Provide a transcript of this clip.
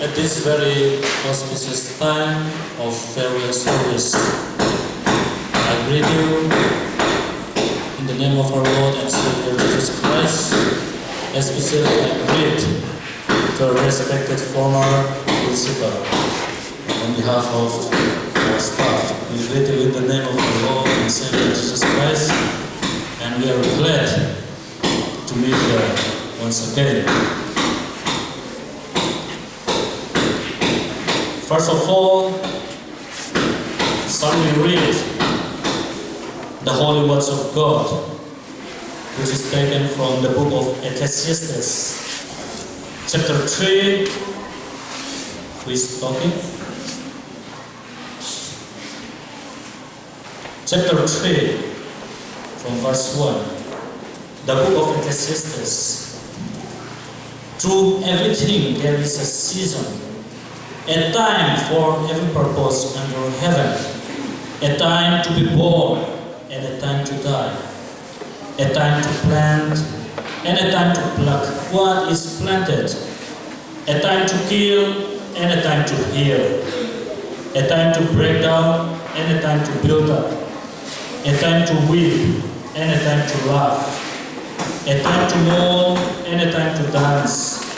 At this very auspicious time of farewell service, I greet you in the name of our Lord and Savior Jesus Christ. Especially I greet the respected former principal. On behalf of our staff, we greet you in the name of our Lord and Savior Jesus Christ, and we are glad to meet here once again. First of all, shall we read the holy words of God, which is taken from the book of Ecclesiastes, chapter 3. Please talking. Chapter 3, from verse 1. The book of Ecclesiastes. Through everything there is a season, a time for every purpose under heaven, a time to be born and a time to die, a time to plant and a time to pluck what is planted, a time to kill and a time to heal, a time to break down and a time to build up, a time to weep and a time to laugh, a time to mourn and a time to dance,